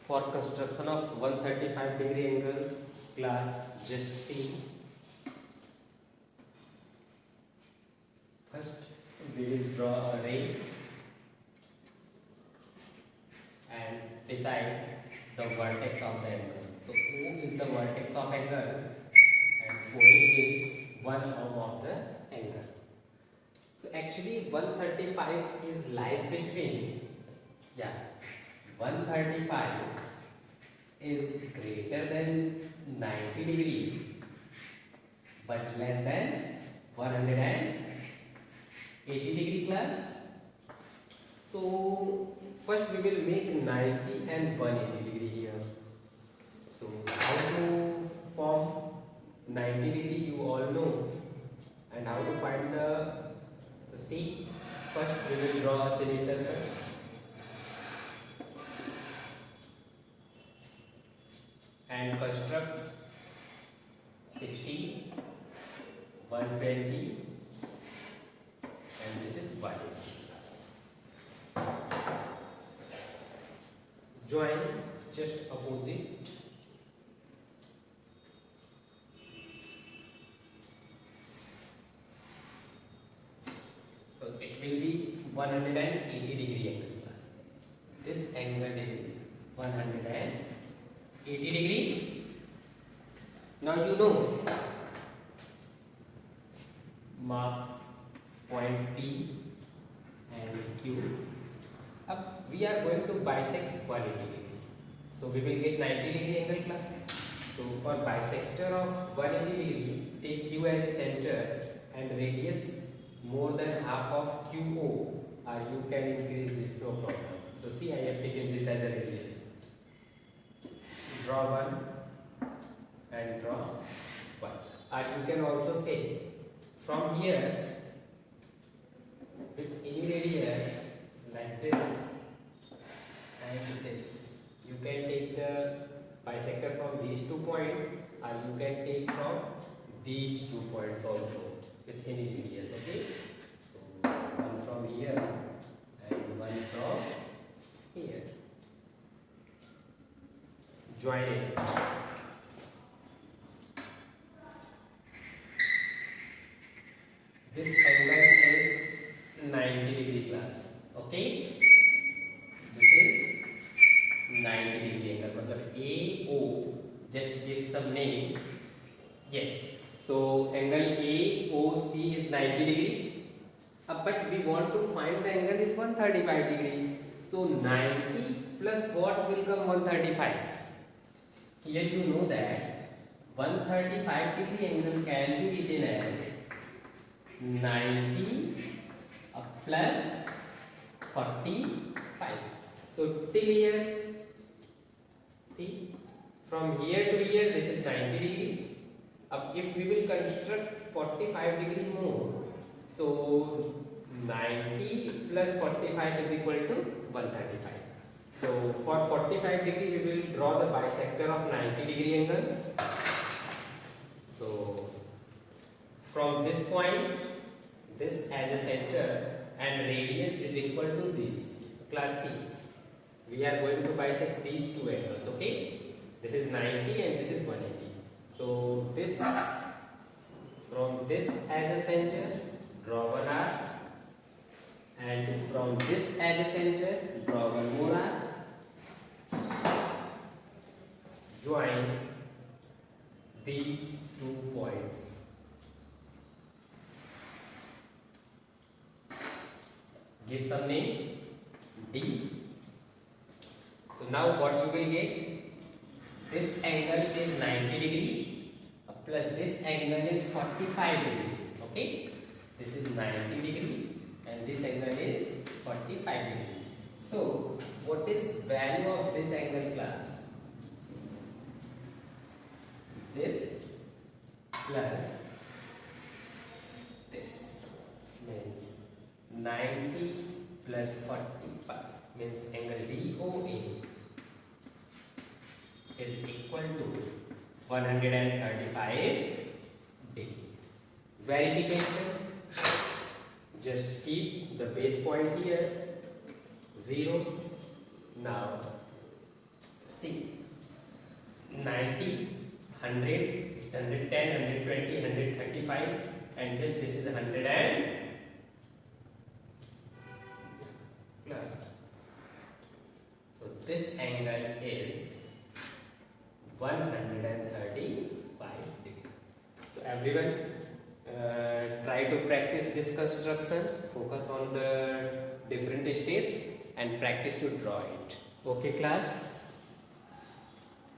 For construction of 135-degree angles class, just see. First we will draw a ray and decide the vertex of the angle. So O is the vertex of angle and point is one arm of the angle. So actually 135 is lies between 135 is greater than 90 degree but less than 180 degree class. So first we will make 90 and 180 degree here. So how to form 90 degree you all know, and how to find the C. First we will draw a semicircle and construct 60, 120 and this is 180 class. Join just opposite. So it will be 180 degree angle class. This angle is 180 degree. Now you know, mark point P and Q. Up we are going to bisect 180 degree. So we will get 90 degree angle class. So for bisector of 180 degree, take Q as a center and radius more than half of QO, or you can increase this, no problem. So see, I have taken this as a radius. Draw one and draw one. Or you can also say from here with any radius like this and this, you can take the bisector from these 2 points, or you can take from these 2 points also with any radius. Okay, so one from here and one from here. Join it. This angle is 90 degree class. Okay, this is 90 degree angle. Matlab AO, just give some name. Yes, so angle AOC is 90 degree. But we want to find the angle is 135 degree. So 90 plus what will come 135? Here you know that 135 degree angle can be written as 90 plus 45. So till here, see, from here to here this is 90 degree. If we will construct 45 degree more, so 90 plus 45 is equal to 135. So for 45 degree we will draw the bisector of 90 degree angle. So from this point, this as a center and radius is equal to this, class C. We are going to bisect these two angles. Okay, this is 90 and this is 180. So this, from this as a center, draw one arc, and from this as a center, draw one more arc. Join these 2 points. Give some name D. So now what you will get? This angle is 90 degree plus this angle is 45 degree. Okay, this is 90 degree and this angle is 45 degree. So what is value of this angle class? This plus this means 90 plus 45 means angle DOA is equal to 135 degree. Verification, just keep the base point here 0. Now see 90, 100, 110, 120, 135, and just this is 100 and plus. So this angle is 135 degree. So everyone try to practice this construction, focus on the different steps and practice to draw it. Okay class.